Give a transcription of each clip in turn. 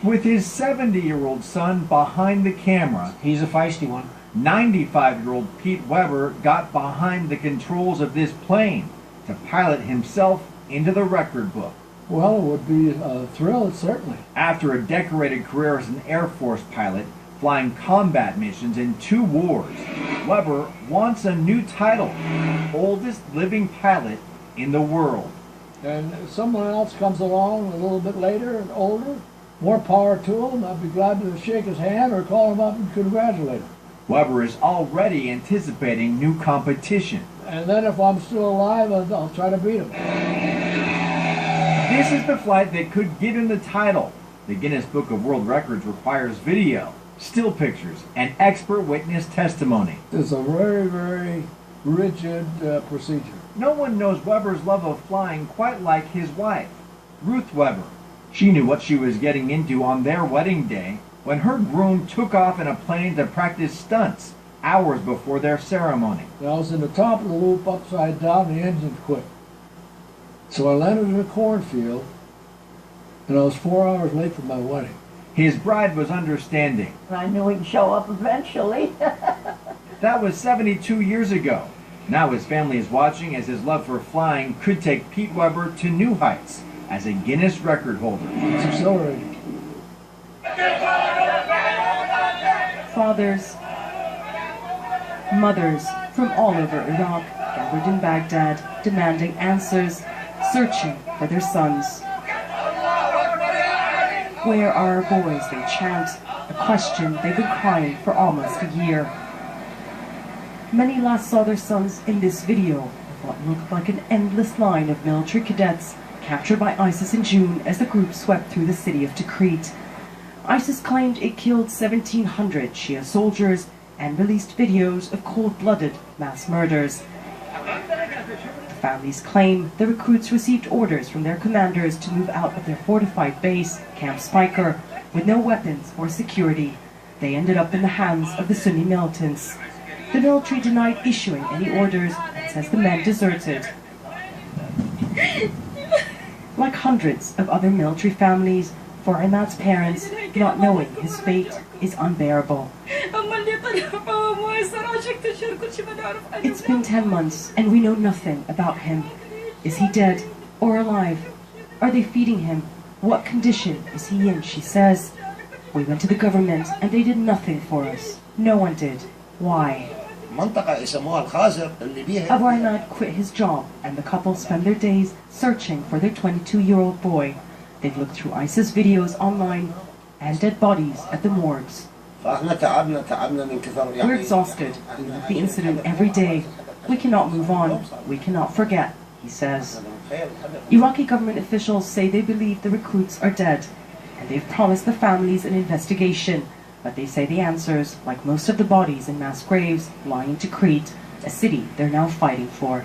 With his 70-year-old son behind the camera, He's a feisty one. 95-year-old Pete Weber got behind the controls of this plane to pilot himself into the record book. Well, it would be a thrill, certainly. After a decorated career as an Air Force pilot, flying combat missions in 2 wars, Weber wants a new title, oldest living pilot in the world. And if someone else comes along a little bit later and older, more power to him. I'd be glad to shake his hand or call him up and congratulate him. Weber is already anticipating new competition. And then if I'm still alive, I'll try to beat him. This is the flight that could give him the title. The Guinness Book of World Records requires video, still pictures, and expert witness testimony. It's a very, very rigid procedure. No one knows Weber's love of flying quite like his wife, Ruth Weber. She knew what she was getting into on their wedding day when her groom took off in a plane to practice stunts hours before their ceremony. And I was in the top of the loop upside down, and the engine quit. So I landed in a cornfield, and I was 4 hours late for my wedding. His bride was understanding. I knew he'd show up eventually. That was 72 years ago. Now his family is watching as his love for flying could take Pete Weber to new heights as a Guinness record holder. It's exhilarating. Fathers, mothers from all over Iraq gathered in Baghdad, demanding answers, searching for their sons. Where are our boys, they chant, a question they've been crying for almost a year. Many last saw their sons in this video of what looked like an endless line of military cadets captured by ISIS in June as the group swept through the city of Tikrit. ISIS claimed it killed 1,700 Shia soldiers and released videos of cold-blooded mass murders. The families claim the recruits received orders from their commanders to move out of their fortified base, Camp Spiker, with no weapons or security. They ended up in the hands of the Sunni militants. The military denied issuing any orders and says the men deserted. Like hundreds of other military families, for Imad's parents, not knowing his fate is unbearable. It's been 10 months and we know nothing about him. Is he dead or alive? Are they feeding him? What condition is he in, she says. We went to the government and they did nothing for us. No one did. Why? Abu Ahmad quit his job and the couple spend their days searching for their 22-year-old boy. They've looked through ISIS videos online and dead bodies at the morgues. We're exhausted. We live the incident every day. We cannot move on. We cannot forget, he says. Iraqi government officials say they believe the recruits are dead, and they've promised the families an investigation. But they say the answers, like most of the bodies in mass graves, lie in Tikrit, a city they're now fighting for.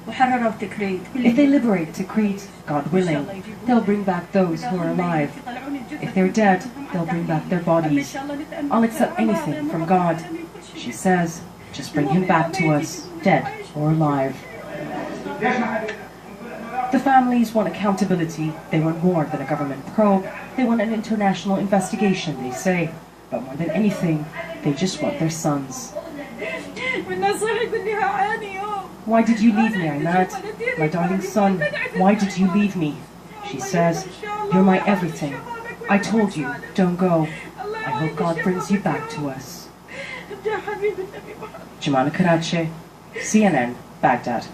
If they liberate Tikrit, God willing, they'll bring back those who are alive. If they're dead, they'll bring back their bodies. I'll accept anything from God. She says, just bring him back to us, dead or alive. The families want accountability. They want more than a government probe. They want an international investigation, they say. But more than anything, they just want their sons. Why did you leave me, Ahmad? My darling son, why did you leave me? She says, you're my everything. I told you, don't go. I hope God brings you back to us. Jumana Karachi, CNN, Baghdad.